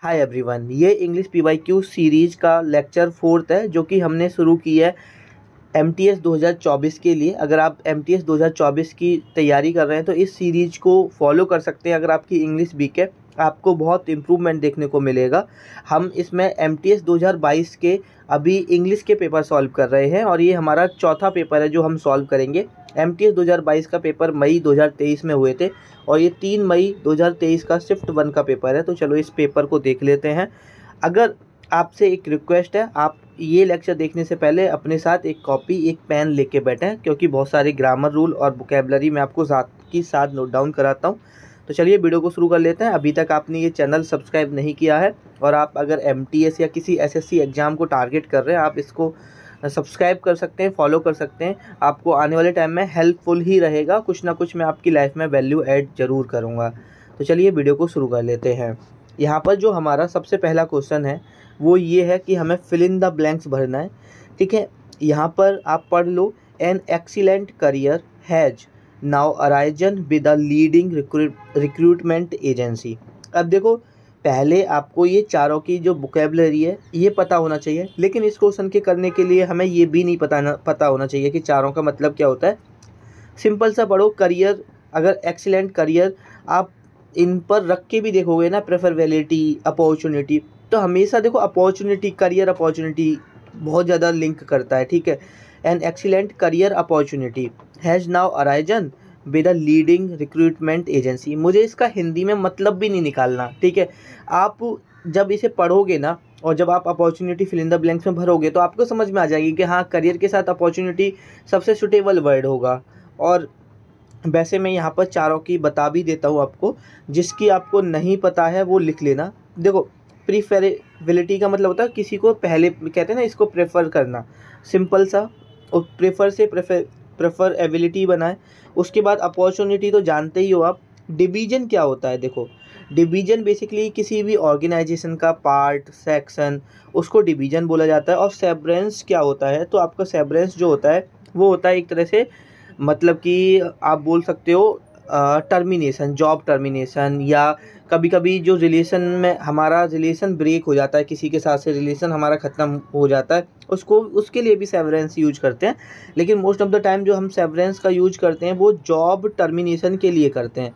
Hi everyone, ये English PYQ series का lecture 4 है जो कि हमने शुरू की है एमटीएस 2024 के लिए। अगर आप एमटीएस 2024 की तैयारी कर रहे हैं तो इस सीरीज को फॉलो कर सकते हैं। अगर आपकी इंग्लिश वीक है, आपको बहुत इम्प्रूवमेंट देखने को मिलेगा। हम इसमें एमटीएस 2022 के अभी इंग्लिश के पेपर सॉल्व कर रहे हैं और ये हमारा चौथा पेपर है जो हम सॉल्व करेंगे। एमटीएस 2022 का पेपर मई 2023 में हुए थे और ये 3 मई 2023 का शिफ्ट 1 का पेपर है। तो चलो इस पेपर को देख लेते हैं। अगर आपसे एक रिक्वेस्ट है, आप ये लेक्चर देखने से पहले अपने साथ एक कॉपी एक पेन लेके बैठें, क्योंकि बहुत सारे ग्रामर रूल और वोकेबलरी मैं आपको साथ नोट डाउन कराता हूँ। तो चलिए वीडियो को शुरू कर लेते हैं। अभी तक आपने ये चैनल सब्सक्राइब नहीं किया है और आप अगर एमटीएस या किसी एसएससी एग्ज़ाम को टारगेट कर रहे हैं, आप इसको सब्सक्राइब कर सकते हैं, फॉलो कर सकते हैं। आपको आने वाले टाइम में हेल्पफुल ही रहेगा। कुछ ना कुछ मैं आपकी लाइफ में वैल्यू ऐड ज़रूर करूँगा। तो चलिए वीडियो को शुरू कर लेते हैं। यहाँ पर जो हमारा सबसे पहला क्वेश्चन है वो ये है कि हमें फिल इन द ब्लैंक्स भरना है। ठीक है, यहाँ पर आप पढ़ लो, an excellent career has now arisen with a leading recruitment agency. अब देखो, पहले आपको ये चारों की जो वोकेबलरी है ये पता होना चाहिए, लेकिन इस क्वेश्चन के करने के लिए हमें ये भी नहीं पता होना चाहिए कि चारों का मतलब क्या होता है। सिंपल सा पढ़ो, करियर, अगर एक्सीलेंट करियर आप इन पर रख के भी देखोगे ना, प्रेफरेबिलिटी, अपॉर्चुनिटी, तो हमेशा देखो अपॉर्चुनिटी, करियर अपॉर्चुनिटी बहुत ज़्यादा लिंक करता है। ठीक है, N excellent career opportunity has now arisen with a leading recruitment agency. मुझे इसका हिंदी में मतलब भी नहीं निकालना। ठीक है, आप जब इसे पढ़ोगे ना और जब आप opportunity fill in the blanks में भरोगे तो आपको समझ में आ जाएगी कि हाँ, करियर के साथ अपॉर्चुनिटी सबसे सुटेबल वर्ड होगा। और वैसे मैं यहाँ पर चारों की बता भी देता हूँ आपको, जिसकी आपको नहीं पता है वो लिख लेना। देखो, प्रीफरेबिलिटी का मतलब होता है किसी को पहले, कहते हैं ना, इसको प्रेफर करना। सिंपल सा, और प्रेफर से प्रेफरेबिलिटी बनाए। उसके बाद अपॉर्चुनिटी तो जानते ही हो आप। डिवीजन क्या होता है? देखो, डिवीजन बेसिकली किसी भी ऑर्गेनाइजेशन का पार्ट, सेक्शन, उसको डिवीजन बोला जाता है। और सेवरेंस क्या होता है? तो आपका सेवरेंस जो होता है वो होता है एक तरह से, मतलब कि आप बोल सकते हो टर्मिनेशन, जॉब टर्मिनेशन, या कभी कभी जो रिलेशन में हमारा रिलेशन ब्रेक हो जाता है, किसी के साथ से रिलेशन हमारा ख़त्म हो जाता है, उसको उसके लिए भी सेवरेंस यूज करते हैं। लेकिन मोस्ट ऑफ द टाइम जो हम सेवरेंस का यूज करते हैं वो जॉब टर्मिनेशन के लिए करते हैं।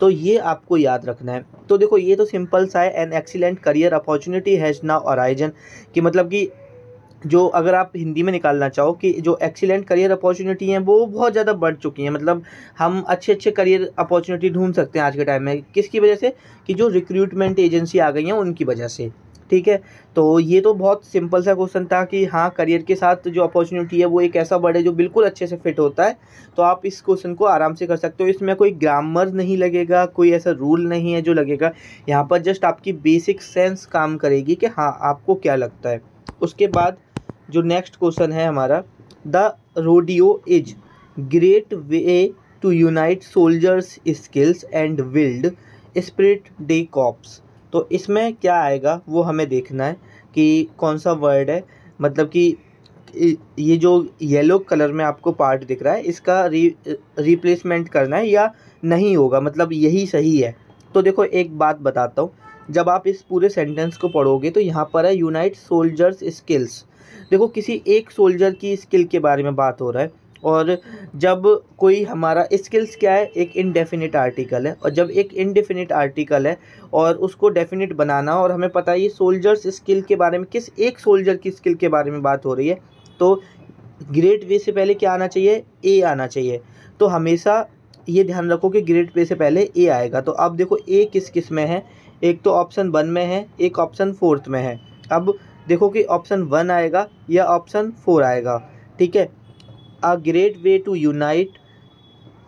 तो ये आपको याद रखना है। तो देखो, ये तो सिंपल सा है, N excellent career opportunity has now arisen, कि मतलब कि जो अगर आप हिंदी में निकालना चाहो कि जो एक्सीलेंट करियर अपॉर्चुनिटी हैं वो बहुत ज़्यादा बढ़ चुकी हैं। मतलब हम अच्छे अच्छे करियर अपॉर्चुनिटी ढूंढ सकते हैं आज के टाइम में। किसकी वजह से? कि जो रिक्रूटमेंट एजेंसी आ गई हैं उनकी वजह से। ठीक है, तो ये तो बहुत सिंपल सा क्वेश्चन था कि हाँ, करियर के साथ जो अपॉर्चुनिटी है वो एक ऐसा वर्ड है जो बिल्कुल अच्छे से फिट होता है। तो आप इस क्वेश्चन को आराम से कर सकते हो। इसमें कोई ग्रामर नहीं लगेगा, कोई ऐसा रूल नहीं है जो लगेगा। यहाँ पर जस्ट आपकी बेसिक सेंस काम करेगी कि हाँ, आपको क्या लगता है। उसके बाद जो नेक्स्ट क्वेश्चन है हमारा, the rodeo is great way to unite soldiers skills and build spirit de corps. तो इसमें क्या आएगा वो हमें देखना है कि कौन सा वर्ड है। मतलब कि ये जो येलो कलर में आपको पार्ट दिख रहा है इसका रिप्लेसमेंट करना है या नहीं होगा, मतलब यही सही है। तो देखो, एक बात बताता हूँ, जब आप इस पूरे सेंटेंस को पढ़ोगे तो यहाँ पर है यूनाइट सोल्जर्स स्किल्स। देखो, किसी एक सोल्जर की स्किल के बारे में बात हो रहा है। और जब कोई हमारा स्किल्स क्या है, एक इनडेफिनिट आर्टिकल है। और जब एक इनडेफिनिट आर्टिकल है और उसको डेफिनिट बनाना, और हमें पता है ये सोल्जर्स स्किल के बारे में, किस एक सोल्जर की स्किल के बारे में बात हो रही है, तो ग्रेट वे से पहले क्या आना चाहिए? ए आना चाहिए। तो हमेशा ये ध्यान रखो कि ग्रेट वे से पहले ए आएगा। तो अब देखो, ए किस किस में है? एक तो ऑप्शन 1 में है, एक ऑप्शन 4 में है। अब देखो कि ऑप्शन 1 आएगा या ऑप्शन 4 आएगा। ठीक है, a great way to unite.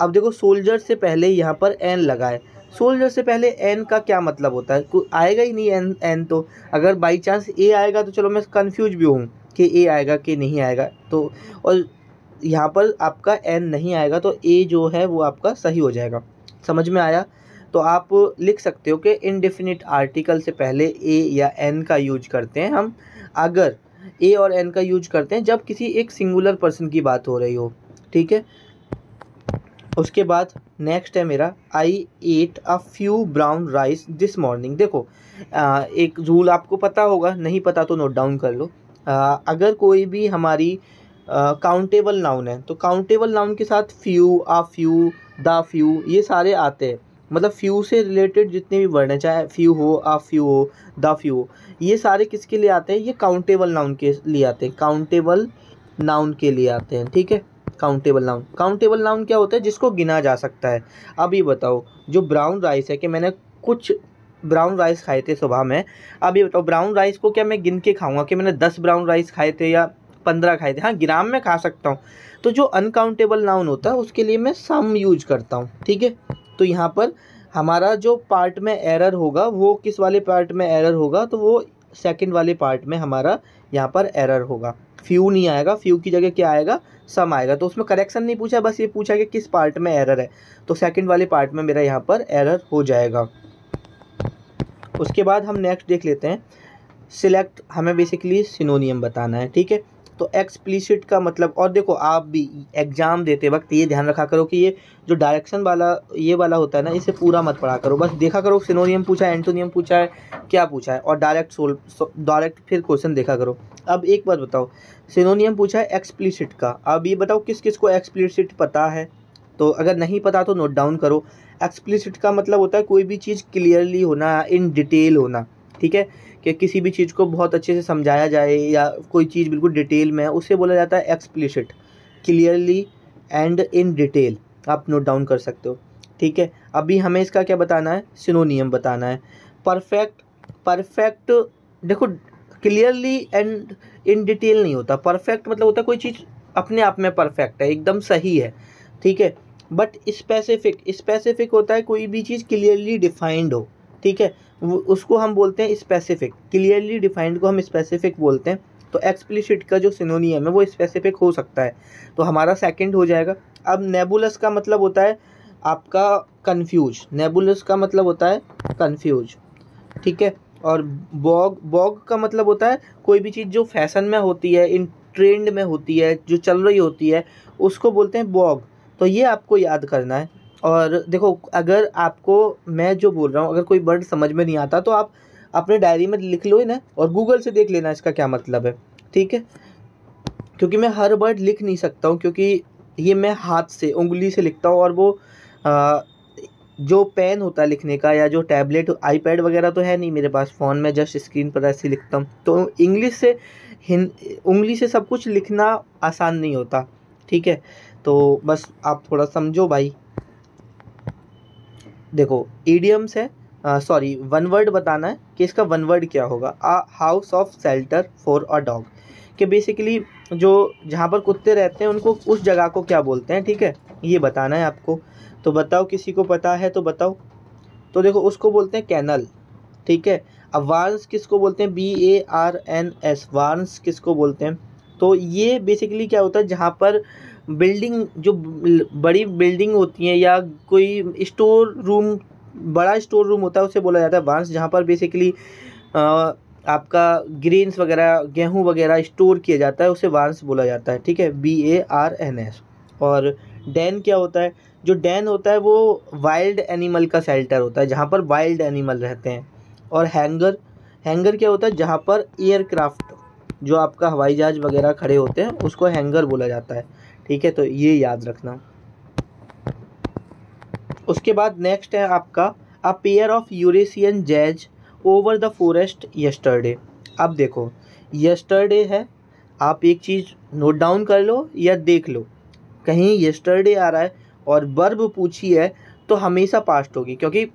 अब देखो, सोल्जर से पहले यहाँ पर एन लगा है। सोल्जर से पहले एन का क्या मतलब होता है? आएगा ही नहीं एन। एन तो अगर बाई चांस ए आएगा तो चलो मैं कंफ्यूज भी हूँ कि ए आएगा कि नहीं आएगा। तो और यहाँ पर आपका एन नहीं आएगा तो ए जो है वो आपका सही हो जाएगा। समझ में आया? तो आप लिख सकते हो कि इनडेफिनिट आर्टिकल से पहले ए या एन का यूज करते हैं हम। अगर ए और एन का यूज करते हैं जब किसी एक सिंगुलर पर्सन की बात हो रही हो। ठीक है, उसके बाद नेक्स्ट है मेरा I ate a few brown rice this morning. देखो एक रूल आपको पता होगा, नहीं पता तो नोट डाउन कर लो। अगर कोई भी हमारी काउंटेबल नाउन है तो काउंटेबल नाउन के साथ few, a few, the few ये सारे आते हैं। मतलब फ्यू से रिलेटेड जितने भी वर्ड हैं, चाहे फ्यू हो, अ फ्यू हो, द फ्यू हो, ये सारे किसके लिए आते हैं? ये काउंटेबल नाउन के लिए आते हैं, काउंटेबल नाउन के लिए आते हैं। ठीक है, काउंटेबल नाउन। काउंटेबल नाउन क्या होता है? जिसको गिना जा सकता है। अब ये बताओ, जो ब्राउन राइस है कि मैंने कुछ ब्राउन राइस खाए थे सुबह में, अब ये बताओ ब्राउन राइस को क्या मैं गिन के खाऊंगा कि मैंने 10 ब्राउन राइस खाए थे या 15 खाए थे? हाँ, ग्राम में खा सकता हूँ। तो जो अनकाउंटेबल नाउन होता है उसके लिए मैं सम यूज करता हूँ। ठीक है, तो यहाँ पर हमारा जो पार्ट में एरर होगा वो किस वाले पार्ट में एरर होगा? तो वो सेकंड वाले पार्ट में हमारा यहाँ पर एरर होगा। फ्यू नहीं आएगा, फ्यू की जगह क्या आएगा? सम आएगा। तो उसमें करेक्शन नहीं पूछा, बस ये पूछा कि किस पार्ट में एरर है, तो सेकंड वाले पार्ट में मेरा यहाँ पर एरर हो जाएगा। उसके बाद हम नेक्स्ट देख लेते हैं सिलेक्ट। हमें बेसिकली सिनोनियम बताना है। ठीक है, तो एक्सप्लिसिट का मतलब, और देखो आप भी एग्जाम देते वक्त ये ध्यान रखा करो कि ये जो डायरेक्शन वाला ये वाला होता है ना, इसे पूरा मत पढ़ा करो, बस देखा करो सिनोनियम पूछा है, एंटोनियम पूछा है, क्या पूछा है, और डायरेक्ट फिर क्वेश्चन देखा करो। अब एक बात बताओ, सिनोनियम पूछा है एक्सप्लिसिट का, अब ये बताओ किस किस को एक्सप्लिसिट पता है? तो अगर नहीं पता तो नोट डाउन करो। एक्सप्लिसिट का मतलब होता है कोई भी चीज़ क्लियरली होना, इन डिटेल होना। ठीक है, कि किसी भी चीज़ को बहुत अच्छे से समझाया जाए या कोई चीज़ बिल्कुल डिटेल में है, उसे बोला जाता है explicit, clearly and in detail. आप नोट डाउन कर सकते हो। ठीक है, अभी हमें इसका क्या बताना है? सिनोनियम बताना है। परफेक्ट, परफेक्ट देखो क्लियरली एंड इन डिटेल नहीं होता। परफेक्ट मतलब होता है कोई चीज़ अपने आप में परफेक्ट है, एकदम सही है। ठीक है, बट स्पेसिफिक, स्पेसिफिक होता है कोई भी चीज़ क्लियरली डिफाइंड हो। ठीक है, उसको हम बोलते हैं स्पेसिफिक। क्लियरली डिफाइंड को हम स्पेसिफिक बोलते हैं। तो एक्सप्लिसिट का जो सिनोनियम है वो स्पेसिफिक हो सकता है, तो हमारा सेकंड हो जाएगा। अब नेबुलस का मतलब होता है आपका कंफ्यूज, नेबुलस का मतलब होता है कंफ्यूज। ठीक है, और बॉग, बॉग का मतलब होता है कोई भी चीज़ जो फैशन में होती है, इन ट्रेंड में होती है, जो चल रही होती है, उसको बोलते हैं बॉग। तो ये आपको याद करना है। और देखो अगर आपको मैं जो बोल रहा हूँ अगर कोई वर्ड समझ में नहीं आता तो आप अपने डायरी में लिख लो ही ना, और गूगल से देख लेना इसका क्या मतलब है। ठीक है, क्योंकि मैं हर वर्ड लिख नहीं सकता हूँ, क्योंकि ये मैं हाथ से उंगली से लिखता हूँ, और वो आ, जो पेन होता है लिखने का या जो टैबलेट आईपैड वगैरह तो है नहीं मेरे पास, फ़ोन में जस्ट स्क्रीन पर ऐसे लिखता हूँ। तो इंग्लिश से उंगली से सब कुछ लिखना आसान नहीं होता। ठीक है, तो बस आप थोड़ा समझो भाई। देखो ईडियम्स है, सॉरी वन वर्ड बताना है कि इसका वन वर्ड क्या होगा। A house of shelter for a dog, कि बेसिकली जो जहाँ पर कुत्ते रहते हैं उनको उस जगह को क्या बोलते हैं। ठीक है, ये बताना है आपको। तो बताओ, किसी को पता है तो बताओ। तो देखो उसको बोलते हैं कैनल। ठीक है, अब वार्न्स किसको बोलते हैं? BARNS, वार्न्स किसको बोलते हैं? तो ये बेसिकली क्या होता है, जहाँ पर बिल्डिंग, जो बड़ी बिल्डिंग होती है या कोई स्टोर रूम, बड़ा स्टोर रूम होता है, उसे बोला जाता है वार्न्स। जहाँ पर बेसिकली आपका ग्रेन्स वगैरह, गेहूँ वगैरह स्टोर किया जाता है, उसे वार्न्स बोला जाता है। ठीक है, BARNS। और डैन क्या होता है? जो डैन होता है वो वाइल्ड एनिमल का शेल्टर होता है, जहाँ पर वाइल्ड एनिमल रहते हैं। और हैंगर, हैंगर क्या होता है? जहाँ पर एयरक्राफ्ट, जो आपका हवाई जहाज वगैरह खड़े होते हैं, उसको हैंगर बोला जाता है। ठीक है, तो ये याद रखना। उसके बाद नेक्स्ट है आपका a pair of Eurasian jazz over the forest yesterday. अब देखो यस्टरडे है, आप एक चीज़ नोट डाउन कर लो या देख लो, कहीं यस्टरडे आ रहा है और वर्ब पूछी है तो हमेशा पास्ट होगी, क्योंकि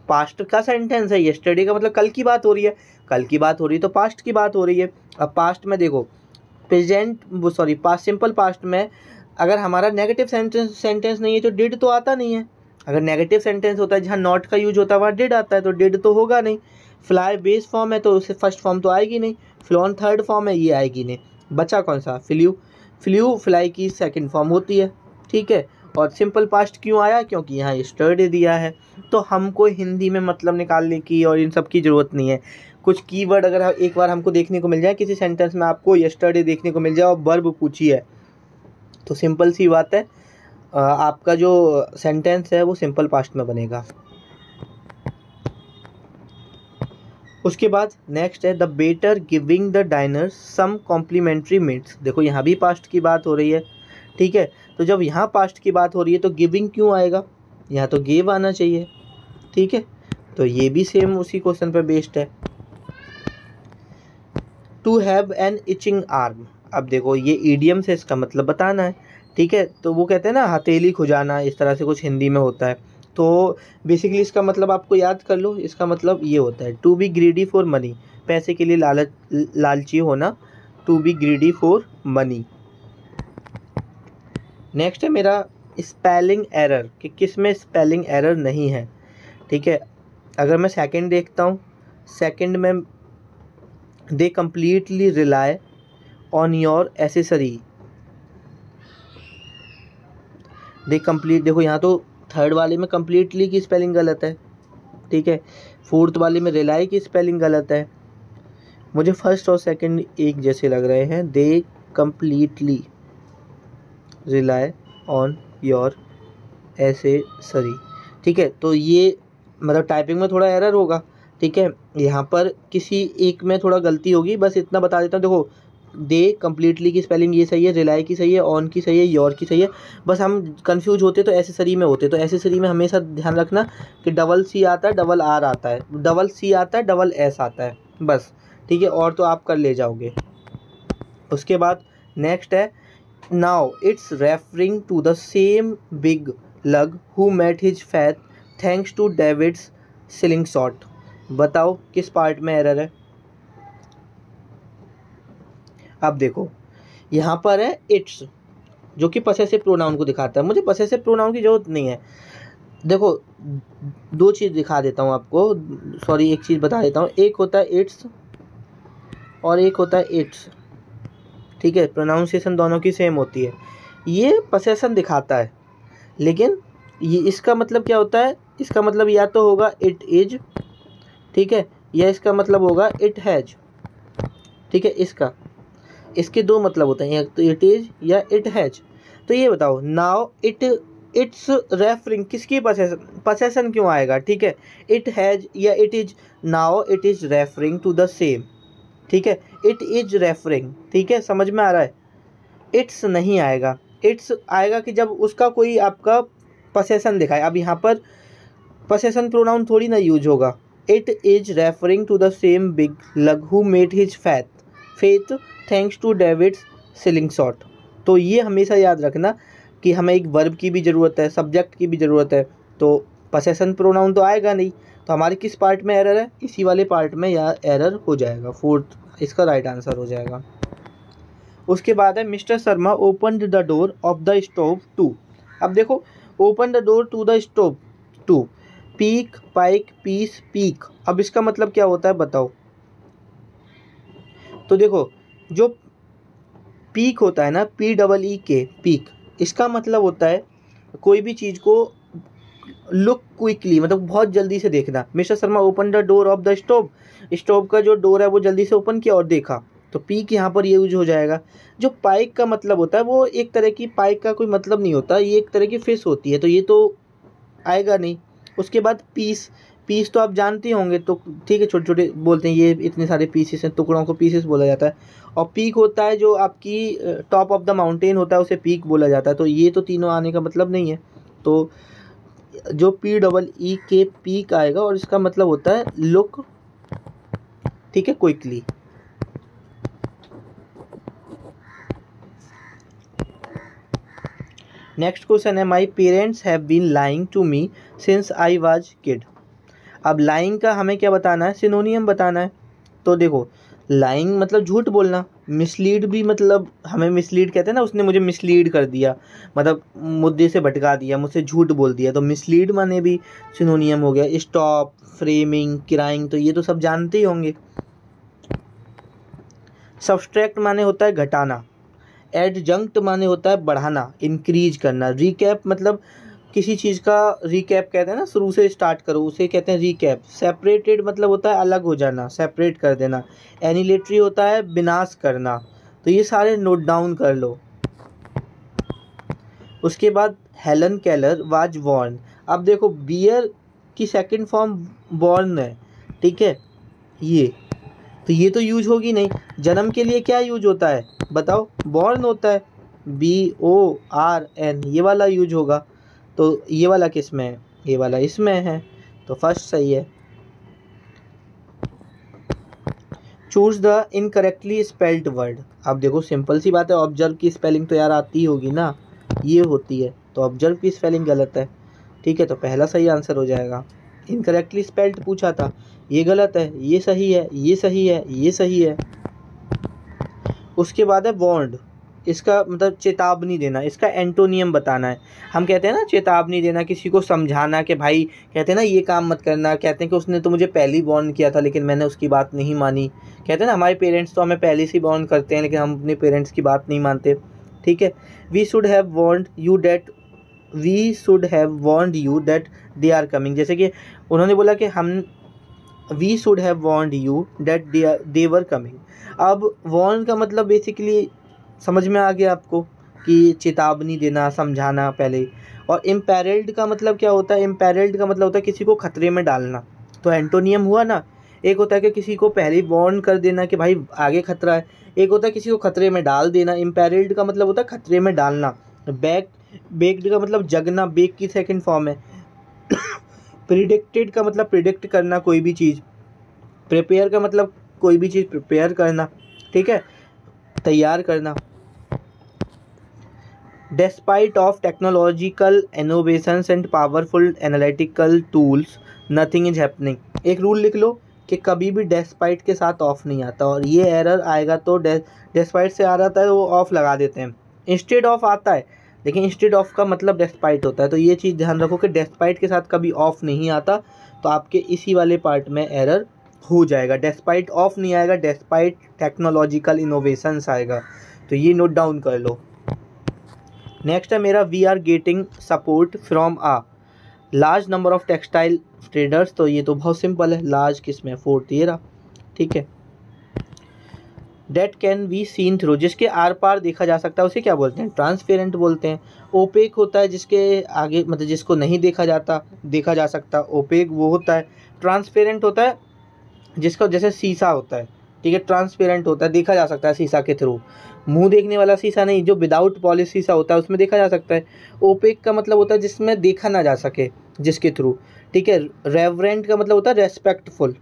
पास्ट का सेंटेंस है। यस्टरडे का मतलब कल की बात हो रही है, कल की बात हो रही है तो पास्ट की बात हो रही है। अब पास्ट में देखो present, sorry past, simple past में अगर हमारा नेगेटिव सेंटेंस नहीं है तो डिड तो आता नहीं है। अगर नेगेटिव सेंटेंस होता है जहाँ नॉट का यूज होता है वहाँ डिड आता है, तो डिड तो होगा नहीं। फ्लाई बेस फॉर्म है तो उसे फर्स्ट फॉर्म तो आएगी नहीं। फ्लोन थर्ड फॉर्म है, ये आएगी नहीं। बचा कौन सा? फ्ल्यू, फ्ल्यू फ्लाई की सेकंड फॉर्म होती है। ठीक है, और सिंपल पास्ट क्यों आया? क्योंकि यहाँ यस्टरडे दिया है। तो हमको हिंदी में मतलब निकालने की और इन सब की ज़रूरत नहीं है। कुछ कीवर्ड अगर एक बार हमको देखने को मिल जाए किसी सेंटेंस में, आपको यस्टरडे देखने को मिल जाए और वर्ब पूछी है, तो सिंपल सी बात है आपका जो सेंटेंस है वो सिंपल पास्ट में बनेगा। उसके बाद नेक्स्ट है the better giving the diner some complimentary meats. देखो यहाँ भी पास्ट की बात हो रही है, ठीक है। तो जब यहाँ पास्ट की बात हो रही है तो गिविंग क्यों आएगा, यहाँ तो गिव आना चाहिए, ठीक है। तो ये भी सेम उसी क्वेश्चन पे बेस्ड है। To have an itching arm, अब देखो ये ईडियम से इसका मतलब बताना है, ठीक है। तो वो कहते हैं ना हथेली खुजाना, इस तरह से कुछ हिंदी में होता है। तो बेसिकली इसका मतलब आपको याद कर लो, इसका मतलब ये होता है to be greedy for money, पैसे के लिए लालची होना, to be greedy for money. Next है मेरा स्पेलिंग एरर, कि किस में स्पेलिंग एरर नहीं है, ठीक है। अगर मैं सेकंड देखता हूँ, सेकंड में they completely rely on your accessory, they complete, देखो यहाँ तो थर्ड वाले में कम्प्लीटली की स्पेलिंग गलत है, ठीक है। फोर्थ वाले में रिलाई की स्पेलिंग गलत है। मुझे फर्स्ट और सेकंड एक जैसे लग रहे हैं, they completely rely on your accessory, ठीक है। तो ये मतलब टाइपिंग में थोड़ा एरर होगा, ठीक है। यहाँ पर किसी एक में थोड़ा गलती होगी, बस इतना बता देता हूँ। देखो दे कम्प्लीटली की स्पेलिंग ये सही है, रिलाई की सही है, ऑन की सही है, योर की सही है। बस हम कंफ्यूज होते तो एसेसरी में होते, तो एसेसरी में हमेशा ध्यान रखना कि डबल सी आता है, डबल आर आता है, डबल सी आता है, डबल एस आता है, बस, ठीक है। और तो आप कर ले जाओगे। उसके बाद नेक्स्ट है now it's referring to the same big lug who met his faith thanks to David's sling shot. बताओ किस पार्ट में एरर है। अब देखो यहाँ पर है इट्स, जो कि पसेसिव प्रोनाउन को दिखाता है। मुझे पसेसिव प्रोनाउन की जरूरत नहीं है। देखो दो चीज़ दिखा देता हूँ आपको, सॉरी एक चीज़ बता देता हूँ। एक होता है इट्स और एक होता है इट्स, ठीक है। प्रोनाउंसिएशन दोनों की सेम होती है। ये पसेशन दिखाता है, लेकिन ये इसका मतलब क्या होता है, इसका मतलब या तो होगा इट इज, ठीक है, या इसका मतलब होगा इट हैज, ठीक है। इसके दो मतलब होते हैं, या तो इट इज या इट हैज। तो ये बताओ नाउ इट्स रेफरिंग किसकी पसेशन क्यों आएगा, ठीक है। इट हैज या it is, now it is referring to the same, ठीक है। इट इज रेफरिंग, ठीक है, समझ में आ रहा है। इट्स नहीं आएगा, इट्स आएगा कि जब उसका कोई आपका पसेशन दिखाए। अब यहाँ पर पसेशन प्रोनाउन थोड़ी ना यूज होगा। It is referring to the same big lug who made his faith thanks to David's sling shot. तो ये हमेशा याद रखना कि हमें एक वर्ब की भी ज़रूरत है, सब्जेक्ट की भी ज़रूरत है। तो पसेशन प्रोनाउन तो आएगा नहीं, तो हमारे किस पार्ट में एरर है, इसी वाले पार्ट में या एरर हो जाएगा, फोर्थ इसका राइट आंसर हो जाएगा। उसके बाद है mister Sharma open the door of the stove to. अब देखो open the door to the stove to, peek, pike, piece, peak. अब इसका मतलब क्या होता है बताओ। तो देखो जो पीक होता है ना, PEEK, पीक, इसका मतलब होता है कोई भी चीज़ को लुक क्विकली, मतलब बहुत जल्दी से देखना। Mister Sharma open the door of the stove, stove का जो डोर है वो जल्दी से ओपन किया और देखा, तो पीक यहाँ पर यूज हो जाएगा। जो पाइक का मतलब होता है वो एक तरह की, पाइक का कोई मतलब नहीं होता, ये एक तरह की फिश होती है, तो ये तो आएगा नहीं। उसके बाद पीस, पीस तो आप जानते होंगे, तो ठीक है, छोटे छोटे बोलते हैं, ये इतने सारे पीसेस हैं, टुकड़ों को पीसेस बोला जाता है। और पीक होता है जो आपकी टॉप ऑफ द माउंटेन होता है, उसे पीक बोला जाता है। तो ये तो तीनों आने का मतलब नहीं है। तो जो PEEK पीक आएगा और इसका मतलब होता है लुक, ठीक है, क्विकली। नेक्स्ट क्वेश्चन है my parents have been lying to me since I was kid. अब लाइंग का हमें क्या बताना है, सिनोनियम बताना है। तो देखो लाइंग मतलब झूठ बोलना, मिसलीड भी मतलब हमें मिसलीड कहते हैं ना, उसने मुझे मिसलीड कर दिया, मतलब मुद्दे से भटका दिया, मुझसे झूठ बोल दिया, तो मिसलीड माने भी सिनोनियम हो गया। स्टॉप, फ्रेमिंग, क्राइंग, तो ये तो सब जानते ही होंगे। सब्सट्रैक्ट माने होता है घटाना, एडजंक्ट माने होता है बढ़ाना, इंक्रीज करना। रिकैप मतलब किसी चीज़ का रिकैप कहते हैं ना, शुरू से स्टार्ट करो, उसे कहते हैं रिकैप। सेपरेटेड मतलब होता है अलग हो जाना, सेपरेट कर देना। एनिलेटरी होता है विनाश करना। तो ये सारे नोट डाउन कर लो। उसके बाद हेलन केलर वाज बॉर्न। अब देखो बियर की सेकंड फॉर्म बॉर्न है, ठीक है, ये तो यूज होगी नहीं। जन्म के लिए क्या यूज होता है बताओ, बॉर्न होता है, BORN, ये वाला यूज होगा। तो ये वाला किस में है, ये वाला इसमें है, तो फर्स्ट सही है। Choose the incorrectly spelled word. अब देखो सिंपल सी बात है, ऑब्जर्व की स्पेलिंग तो यार आती ही होगी ना, ये होती है, तो ऑब्जर्व की स्पेलिंग गलत है, ठीक है, तो पहला सही आंसर हो जाएगा। इनकरेक्टली स्पेल्ड पूछा था, ये गलत है, ये सही है, ये सही है, ये सही है। उसके बाद है वार्नड, इसका मतलब चेतावनी देना, इसका एंटोनियम बताना है। हम कहते हैं ना चेतावनी देना, किसी को समझाना कि भाई, कहते हैं ना ये काम मत करना, कहते हैं कि उसने तो मुझे पहले ही वार्न किया था लेकिन मैंने उसकी बात नहीं मानी। कहते हैं ना हमारे पेरेंट्स तो हमें पहले से वार्न करते हैं लेकिन हम अपने पेरेंट्स की बात नहीं मानते, ठीक है। We should have warned you that they are coming. जैसे कि उन्होंने बोला कि we should have warned you that they were coming. अब वार्न का मतलब बेसिकली समझ में आ गया आपको कि चेतावनी देना, समझाना पहले। और इम्पेरिल्ड का मतलब क्या होता है, इम्पेरिल्ड का मतलब होता है किसी को खतरे में डालना। तो एंटोनियम हुआ ना, एक होता है कि किसी को पहले ही वार्न कर देना कि भाई आगे खतरा है, एक होता है किसी को खतरे में डाल देना। इम्पेरिल्ड का मतलब होता है खतरे में डालना। बेक्ड का मतलब जगना, बेक की सेकंड फॉर्म है। प्रिडिक्टेड का मतलब प्रिडिक्ट करना कोई भी चीज़। प्रिपेयर का मतलब कोई भी चीज़ प्रिपेयर करना, ठीक है, तैयार करना। Despite of technological innovations and powerful analytical tools, nothing is happening। एक रूल लिख लो कि कभी भी डेस्पाइट के साथ ऑफ नहीं आता, और ये एरर आएगा तो डेस्पाइट से आ रहा है वो ऑफ लगा देते हैं। इंस्टेड ऑफ आता है, लेकिन इंस्टेड ऑफ का मतलब डेस्पाइट होता है, तो ये चीज़ ध्यान रखो कि डेस्पाइट के साथ कभी ऑफ नहीं आता, तो आपके इसी वाले पार्ट में एरर हो जाएगा। डेस्पाइट ऑफ नहीं आएगा, डेस्पाइट टेक्नोलॉजिकल इनोवेशंस आएगा, तो ये नोट डाउन कर लो। नेक्स्ट है मेरा, we are getting support from a large number of textile traders. तो ये तो बहुत सिंपल है, लार्ज किसमें, फोर्थ ये रहा, ठीक है। Date can be seen through, जिसके आर पार देखा जा सकता है उसे क्या बोलते हैं, ट्रांसपेरेंट बोलते हैं। ओपेक होता है जिसके आगे मतलब जिसको नहीं देखा जा सकता, ओपेक वो होता है। ट्रांसपेरेंट होता है जिसका जैसे शीशा होता है, ठीक है, ट्रांसपेरेंट होता है, देखा जा सकता है शीशा के थ्रू। मुंह देखने वाला शीशा नहीं, जो विदाउट पॉलिश शीशा होता है उसमें देखा जा सकता है। ओपेक का मतलब होता है जिसमें देखा ना जा सके, जिसके थ्रू, ठीक है। रेवरेंट का मतलब होता है रेस्पेक्टफुल,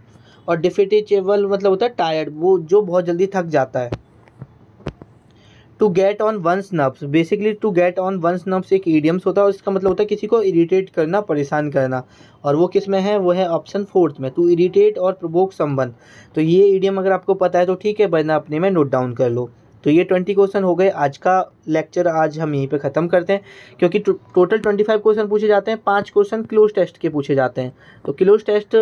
और डिफिटेबल मतलब होता है टायर्ड, वो जो बहुत जल्दी थक जाता है। To get on one's nerves, basically to get on one's nerves एक ईडियम्स होता है, और इसका मतलब होता है किसी को इरिटेट करना, परेशान करना, और वो किस में है, वो है ऑप्शन फोर्थ में, टू इरिटेट और प्रोवोक समवन। तो ये ईडियम अगर आपको पता है तो ठीक है, वरना अपने में नोट डाउन कर लो। तो ये 20 क्वेश्चन हो गए आज का लेक्चर, आज हम यहीं पे ख़त्म करते हैं, क्योंकि टोटल 25 क्वेश्चन पूछे जाते हैं, 5 क्वेश्चन क्लोज टेस्ट के पूछे जाते हैं। तो क्लोज टेस्ट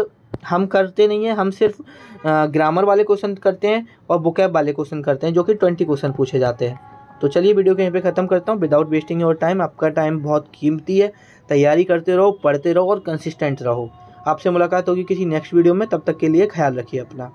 हम करते नहीं हैं, हम सिर्फ ग्रामर वाले क्वेश्चन करते हैं और बुकैब वाले क्वेश्चन करते हैं, जो कि 20 क्वेश्चन पूछे जाते हैं। तो चलिए वीडियो को यहीं पे ख़त्म करता हूँ, विदाउट वेस्टिंग योर टाइम। आपका टाइम बहुत कीमती है, तैयारी करते रहो, पढ़ते रहो और कंसिस्टेंट रहो। आपसे मुलाकात होगी किसी नेक्स्ट वीडियो में, तब तक के लिए ख्याल रखिए अपना।